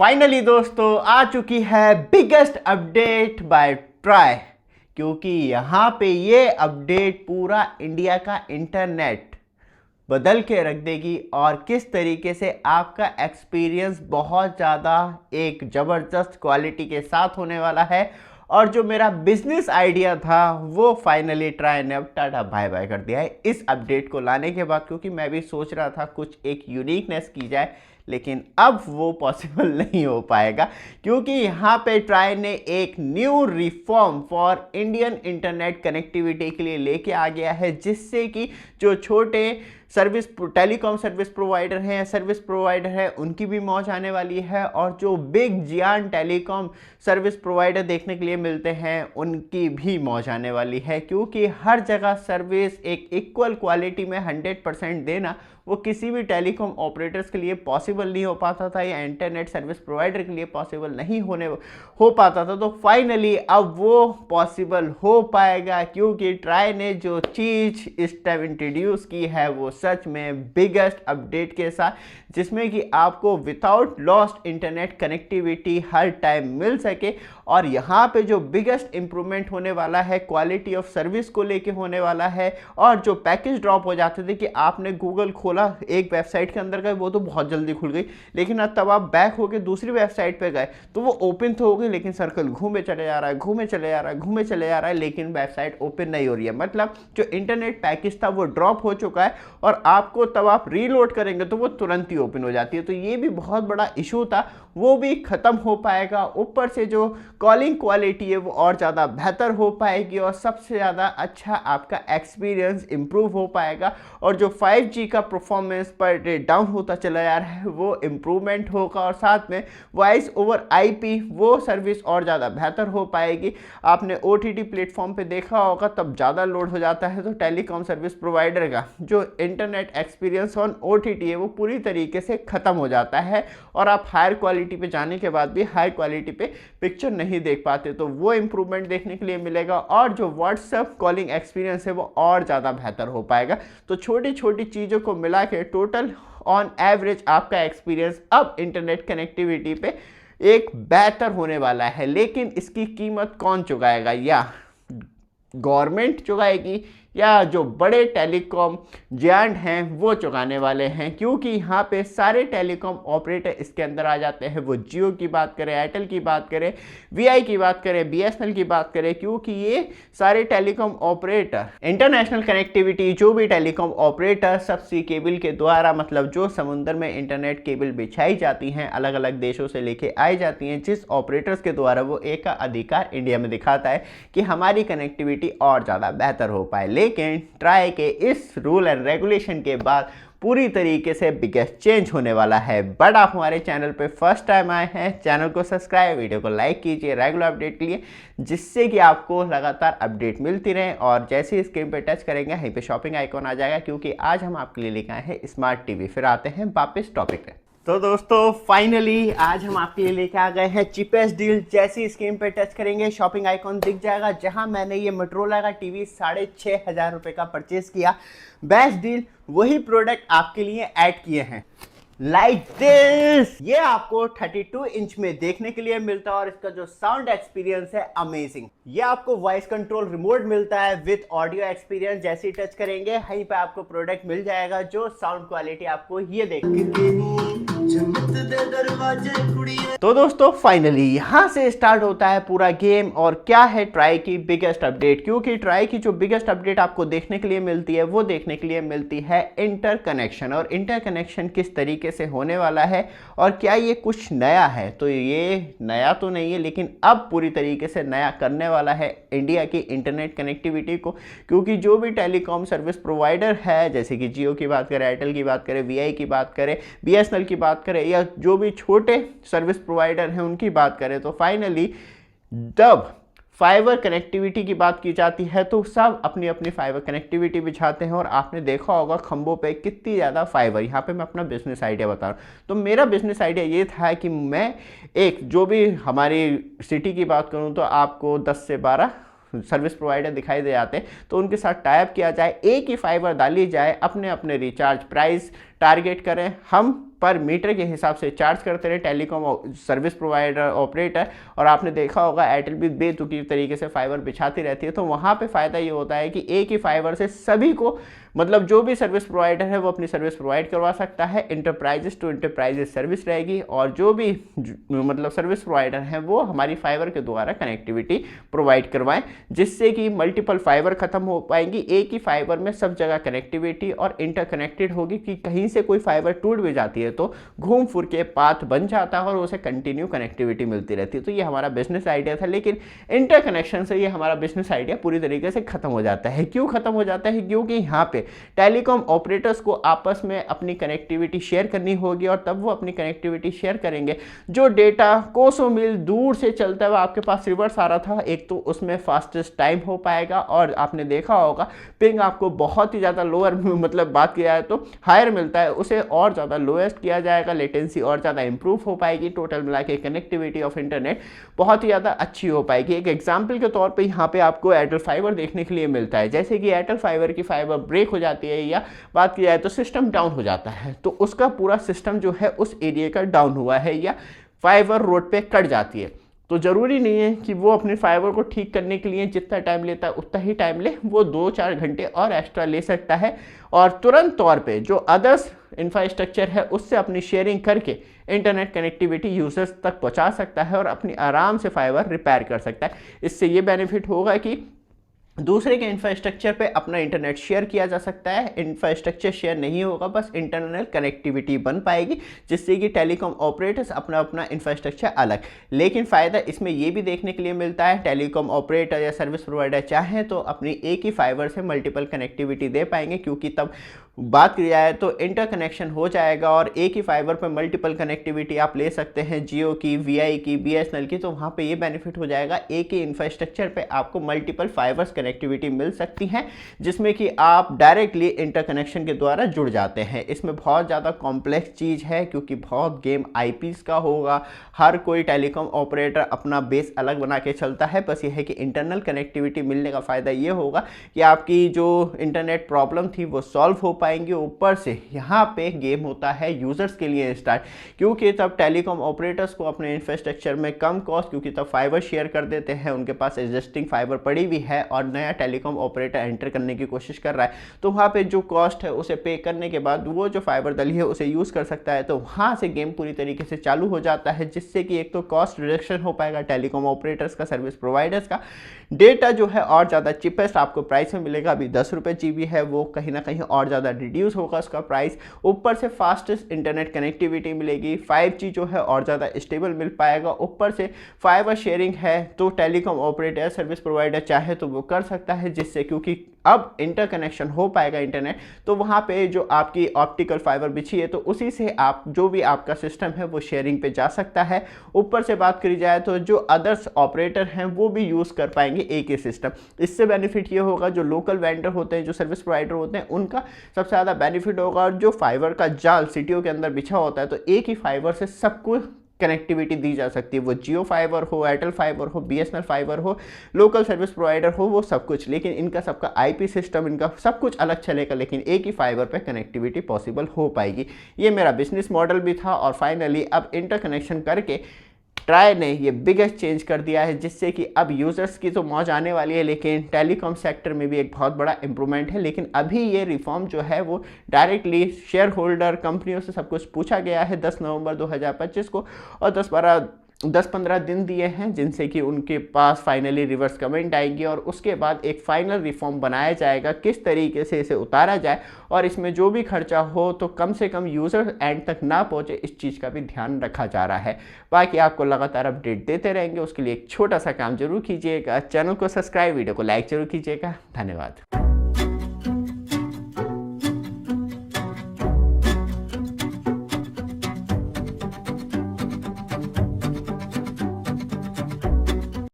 Finally दोस्तों आ चुकी है बिगेस्ट अपडेट बाय ट्राई, क्योंकि यहाँ पे ये अपडेट पूरा इंडिया का इंटरनेट बदल के रख देगी और किस तरीके से आपका एक्सपीरियंस बहुत ज़्यादा एक ज़बरदस्त क्वालिटी के साथ होने वाला है। और जो मेरा बिजनेस आइडिया था वो फाइनली ट्राई ने अब टाटा बाय बाय कर दिया है इस अपडेट को लाने के बाद, क्योंकि मैं भी सोच रहा था कुछ एक यूनिकनेस की जाए, लेकिन अब वो पॉसिबल नहीं हो पाएगा क्योंकि यहाँ पे ट्राई ने एक new reform for Indian internet connectivity के लिए लेके आ गया है, जिससे कि जो छोटे टेलीकॉम सर्विस प्रोवाइडर हैं उनकी भी मौज आने वाली है, और जो बिग जियान टेलीकॉम सर्विस प्रोवाइडर देखने के लिए मिलते हैं उनकी भी मौज आने वाली है, क्योंकि हर जगह सर्विस एक इक्वल क्वालिटी में 100% देना वो किसी भी टेलीकॉम ऑपरेटर्स के लिए पॉसिबल नहीं हो पाता था या इंटरनेट सर्विस प्रोवाइडर के लिए पॉसिबल नहीं हो पाता था। तो फाइनली अब वो पॉसिबल हो पाएगा, क्योंकि ट्राई ने जो चीज़ इस टाइम इंट्रोड्यूस की है वो सच में बिगेस्ट अपडेट के साथ, जिसमें कि आपको विदाउट लॉस्ट इंटरनेट कनेक्टिविटी हर टाइम मिल सके। और यहाँ पे जो बिगेस्ट इंप्रूवमेंट होने वाला है क्वालिटी ऑफ सर्विस को लेके होने वाला है, और जो पैकेज ड्रॉप हो जाते थे कि आपने गूगल खोला एक वेबसाइट के अंदर गए वो तो बहुत जल्दी खुल गई, लेकिन अब तब आप बैक होके दूसरी वेबसाइट पे गए तो वो ओपन तो हो गई, लेकिन सर्कल घूमे चले जा रहा है, लेकिन वेबसाइट ओपन नहीं हो रही है। मतलब जो इंटरनेट पैकेज था वो ड्रॉप हो चुका है और आपको तब आप रीलोड करेंगे तो वो तुरंत ही ओपन हो जाती है। तो ये भी बहुत बड़ा इशू था, वो भी खत्म हो पाएगा। ऊपर से जो कॉलिंग क्वालिटी है वो और ज़्यादा बेहतर हो पाएगी और सबसे ज़्यादा अच्छा आपका एक्सपीरियंस इम्प्रूव हो पाएगा, और जो 5G का परफॉर्मेंस पर डे डाउन होता चला जा रहा है वो इम्प्रूवमेंट होगा, और साथ में वॉइस ओवर IP वो सर्विस और ज़्यादा बेहतर हो पाएगी। आपने OTT प्लेटफॉर्म पे देखा होगा तब ज़्यादा लोड हो जाता है, तो टेलीकॉम सर्विस प्रोवाइडर का जो इंटरनेट एक्सपीरियंस ऑन OTT है वो पूरी तरीके से ख़त्म हो जाता है, और आप हायर क्वालिटी पे जाने के बाद भी हाई क्वालिटी पे पिक्चर नहीं देख पाते। तो वो इम्प्रूवमेंट देखने के लिए मिलेगा, और जो व्हाट्सएप कॉलिंग एक्सपीरियंस है वो और ज़्यादा बेहतर हो पाएगा। तो छोटी छोटी चीज़ों को मिला के टोटल ऑन एवरेज आपका एक्सपीरियंस अब इंटरनेट कनेक्टिविटी पे एक बेहतर होने वाला है। लेकिन इसकी कीमत कौन चुकाएगा, या गवर्नमेंट चुकाएगी या जो बड़े टेलीकॉम जायंट हैं वो चुकाने वाले हैं, क्योंकि यहाँ पे सारे टेलीकॉम ऑपरेटर इसके अंदर आ जाते हैं। वो जियो की बात करें, एयरटेल की बात करें, VI की बात करें, BSNL की बात करें, क्योंकि ये सारे टेलीकॉम ऑपरेटर इंटरनेशनल कनेक्टिविटी जो भी टेलीकॉम ऑपरेटर सबसी केबल के द्वारा, मतलब जो समुद्र में इंटरनेट केबल बिछाई जाती हैं अलग अलग देशों से लेके आई जाती हैं, जिस ऑपरेटर्स के द्वारा वो एक अधिकार इंडिया में दिखाता है कि हमारी कनेक्टिविटी और ज़्यादा बेहतर हो पाए। लेकिन ट्राई के इस रूल एंड रेगुलेशन के बाद पूरी तरीके से बिगेस्ट चेंज होने वाला है। बट आप हमारे चैनल पे फर्स्ट टाइम आए हैं, चैनल को सब्सक्राइब, वीडियो को लाइक कीजिए रेगुलर अपडेट के लिए, जिससे कि आपको लगातार अपडेट मिलती रहे। और जैसे ही स्क्रीन पे टच करेंगे यहीं पे शॉपिंग आइकॉन आ जाएगा, क्योंकि आज हम आपके लिए लेकर आए हैं स्मार्ट टीवी। फिर आते हैं वापस टॉपिक पे। तो दोस्तों फाइनली आज हम आपके लिए लेके आ गए हैं चीपेस्ट डील। जैसी स्क्रीन पे टच करेंगे शॉपिंग आइकॉन दिख जाएगा, जहां मैंने ये मोटोरोला का टीवी 6,500 रुपये का परचेज किया। बेस्ट डील वही प्रोडक्ट आपके लिए ऐड किए हैं, लाइक दिस। ये आपको 32 इंच में देखने के लिए मिलता है, और इसका जो साउंड एक्सपीरियंस है अमेजिंग। ये आपको वॉइस कंट्रोल रिमोट मिलता है विद ऑडियो एक्सपीरियंस। जैसे ही टच करेंगे वहीं पे आपको प्रोडक्ट मिल जाएगा, जो साउंड क्वालिटी आपको ये तो दोस्तों फाइनली यहाँ से स्टार्ट होता है पूरा गेम। और क्या है ट्राई की बिगेस्ट अपडेट, क्योंकि ट्राई की जो बिगेस्ट अपडेट आपको देखने के लिए मिलती है वो देखने के लिए मिलती है इंटरकनेक्शन। और इंटरकनेक्शन किस तरीके से होने वाला है और क्या ये कुछ नया है, तो ये नया तो नहीं है, लेकिन अब पूरी तरीके से नया करने वाला है इंडिया की इंटरनेट कनेक्टिविटी को। क्योंकि जो भी टेलीकॉम सर्विस प्रोवाइडर है, जैसे कि जियो की बात करें, एयरटेल की बात करें, VI की बात करें, BSNL की बात करें, या जो भी छोटे सर्विस प्रोवाइडर हैं उनकी बात करें, तो फाइनली जब फाइबर कनेक्टिविटी की बात की जाती है तो सब अपनी अपनी फाइबर कनेक्टिविटी बिछाते हैं। और आपने देखा होगा खंभों पे कितनी ज़्यादा फाइबर। यहाँ पे मैं अपना बिजनेस आइडिया बता रहा हूँ। तो मेरा बिजनेस आइडिया ये था कि मैं एक जो भी हमारी सिटी की बात करूँ तो आपको 10 से 12 सर्विस प्रोवाइडर दिखाई दे जाते हैं, तो उनके साथ टाइप किया जाए, एक ही फाइबर डाली जाए, अपने अपने रिचार्ज प्राइस टारगेट करें, हम पर मीटर के हिसाब से चार्ज करते रहे टेलीकॉम सर्विस प्रोवाइडर ऑपरेटर। और आपने देखा होगा एयरटेल भी बेतुकी तरीके से फाइबर बिछाती रहती है, तो वहाँ पे फ़ायदा ये होता है कि एक ही फाइबर से सभी को, मतलब जो भी सर्विस प्रोवाइडर है वो अपनी सर्विस प्रोवाइड करवा सकता है। इंटरप्राइजेस टू इंटरप्राइजेस सर्विस रहेगी, और जो भी मतलब सर्विस प्रोवाइडर हैं वो हमारी फाइबर के द्वारा कनेक्टिविटी प्रोवाइड करवाएं, जिससे कि मल्टीपल फाइबर खत्म हो पाएंगी। एक ही फाइबर में सब जगह कनेक्टिविटी और इंटरकनेक्टेड होगी कि कहीं से कोई फाइबर टूट भी जाती है तो घूम फिर के पाथ बन जाता है और उसे कंटिन्यू कनेक्टिविटी मिलती रहती है। तो ये हमारा बिजनेस आइडिया था, लेकिन इंटरकनेक्शन से ये हमारा बिजनेस आइडिया पूरी तरीके से खत्म हो जाता है। क्यों खत्म हो जाता है? क्योंकि यहाँ पे टेलीकॉम ऑपरेटर्स को आपस में अपनी कनेक्टिविटी शेयर करनी होगी, और तब वो अपनी कनेक्टिविटी शेयर करेंगे। जो डेटा कोसों मील दूर से चलता हुआ आपके पास रिवर्स आ रहा था, एक तो उसमें फास्टेस्ट टाइम हो पाएगा, और आपने देखा होगा पिंग आपको बहुत ही ज़्यादा लोअर मतलब बात किया है तो हायर मिलता है, उसे और ज़्यादा लोएस्ट किया जाएगा, लेटेंसी और ज़्यादा इंप्रूव हो पाएगी। टोटल मिला के कनेक्टिविटी ऑफ इंटरनेट बहुत ही ज़्यादा अच्छी हो पाएगी। एक एग्जाम्पल के तौर पे यहाँ पे आपको एयरटेल फाइबर देखने के लिए मिलता है। जैसे कि एयरटेल फाइबर की फाइबर ब्रेक हो जाती है या बात की जाए तो सिस्टम डाउन हो जाता है, तो उसका पूरा सिस्टम जो है उस एरिया का डाउन हुआ है या फाइबर रोड पे कट जाती है, तो ज़रूरी नहीं है कि वो अपने फाइबर को ठीक करने के लिए जितना टाइम लेता है उतना ही टाइम ले, वो 2-4 घंटे और एक्स्ट्रा ले सकता है, और तुरंत तौर पे जो अदर्स इंफ्रास्ट्रक्चर है उससे अपनी शेयरिंग करके इंटरनेट कनेक्टिविटी यूजर्स तक पहुंचा सकता है और अपनी आराम से फाइबर रिपेयर कर सकता है। इससे ये बेनिफिट होगा कि दूसरे के इंफ्रास्ट्रक्चर पे अपना इंटरनेट शेयर किया जा सकता है। इंफ्रास्ट्रक्चर शेयर नहीं होगा, बस इंटरनल कनेक्टिविटी बन पाएगी, जिससे कि टेलीकॉम ऑपरेटर्स अपना अपना इंफ्रास्ट्रक्चर अलग। लेकिन फ़ायदा इसमें यह भी देखने के लिए मिलता है, टेलीकॉम ऑपरेटर या सर्विस प्रोवाइडर चाहें तो अपनी एक ही फाइबर से मल्टीपल कनेक्टिविटी दे पाएंगे, क्योंकि तब बात की जाए तो इंटरकनेक्शन हो जाएगा और एक ही फाइबर पर मल्टीपल कनेक्टिविटी आप ले सकते हैं, जियो की, वीआई की, बीएसएनएल की। तो वहाँ पे ये बेनिफिट हो जाएगा, एक ही इंफ्रास्ट्रक्चर पे आपको मल्टीपल फाइबर्स कनेक्टिविटी मिल सकती हैं, जिसमें कि आप डायरेक्टली इंटरकनेक्शन के द्वारा जुड़ जाते हैं। इसमें बहुत ज़्यादा कॉम्प्लेक्स चीज़ है, क्योंकि बहुत गेम आईपीज़ का होगा, हर कोई टेलीकॉम ऑपरेटर अपना बेस अलग बना के चलता है। बस ये है कि इंटरनल कनेक्टिविटी मिलने का फ़ायदा ये होगा कि आपकी जो इंटरनेट प्रॉब्लम थी वो सॉल्व हो पाएंगे। ऊपर से यहाँ पे गेम होता है यूजर्स के लिए स्टार्ट, क्योंकि तब टेलीकॉम ऑपरेटर्स को अपने इंफ्रास्ट्रक्चर में कम कॉस्ट, क्योंकि तब फाइबर शेयर कर देते हैं, उनके पास एग्जिस्टिंग फाइबर पड़ी हुई है और नया टेलीकॉम ऑपरेटर एंटर करने की कोशिश कर रहा है, तो वहाँ पे जो कॉस्ट है उसे पे करने के बाद वो जो फाइबर डली है उसे यूज़ कर सकता है। तो वहाँ से गेम पूरी तरीके से चालू हो जाता है, जिससे कि एक तो कॉस्ट रिडक्शन हो पाएगा टेलीकॉम ऑपरेटर्स का, सर्विस प्रोवाइडर्स का। डेटा जो है और ज़्यादा चिपेस्ट आपको प्राइस में मिलेगा, अभी 10 रुपये GB है, वो कहीं ना कहीं और ज़्यादा रिड्यूस होगा उसका प्राइस। ऊपर से फास्टेस्ट इंटरनेट कनेक्टिविटी मिलेगी, 5G जो है और ज़्यादा स्टेबल मिल पाएगा। ऊपर से फाइबर शेयरिंग है, तो टेलीकॉम ऑपरेटर सर्विस प्रोवाइडर चाहे तो वो कर सकता है, जिससे क्योंकि अब इंटरकनेक्शन हो पाएगा इंटरनेट, तो वहाँ पे जो आपकी ऑप्टिकल फाइबर बिछी है तो उसी से आप जो भी आपका सिस्टम है वो शेयरिंग पे जा सकता है। ऊपर से बात करी जाए तो जो अदर्स ऑपरेटर हैं वो भी यूज़ कर पाएंगे एक ही सिस्टम। इससे बेनिफिट ये होगा, जो लोकल वेंडर होते हैं, जो सर्विस प्रोवाइडर होते हैं, उनका सबसे ज़्यादा बेनिफिट होगा। और जो फाइबर का जाल सिटियों के अंदर बिछा होता है, तो एक ही फाइबर से सबको कनेक्टिविटी दी जा सकती है, वो जियो फाइबर हो, एयरटेल फाइबर हो, बीएसएनएल फाइबर हो, लोकल सर्विस प्रोवाइडर हो, वो सब कुछ। लेकिन इनका सबका आईपी सिस्टम, इनका सब कुछ अलग चलेगा, लेकिन एक ही फाइबर पे कनेक्टिविटी पॉसिबल हो पाएगी। ये मेरा बिजनेस मॉडल भी था, और फाइनली अब इंटरकनेक्शन करके ट्राई ने ये बिगेस्ट चेंज कर दिया है, जिससे कि अब यूज़र्स की तो मौज आने वाली है, लेकिन टेलीकॉम सेक्टर में भी एक बहुत बड़ा इंप्रूवमेंट है। लेकिन अभी ये रिफॉर्म जो है वो डायरेक्टली शेयर होल्डर कंपनियों से सब कुछ पूछा गया है 10 नवंबर 2025 को, और 10-15 दिन दिए हैं, जिनसे कि उनके पास फाइनली रिवर्स कमेंट आएंगे, और उसके बाद एक फाइनल रिफॉर्म बनाया जाएगा किस तरीके से इसे उतारा जाए, और इसमें जो भी खर्चा हो तो कम से कम यूज़र एंड तक ना पहुंचे, इस चीज़ का भी ध्यान रखा जा रहा है। बाकी आपको लगातार अपडेट देते रहेंगे, उसके लिए एक छोटा सा काम जरूर कीजिएगा, चैनल को सब्सक्राइब, वीडियो को लाइक जरूर कीजिएगा। धन्यवाद।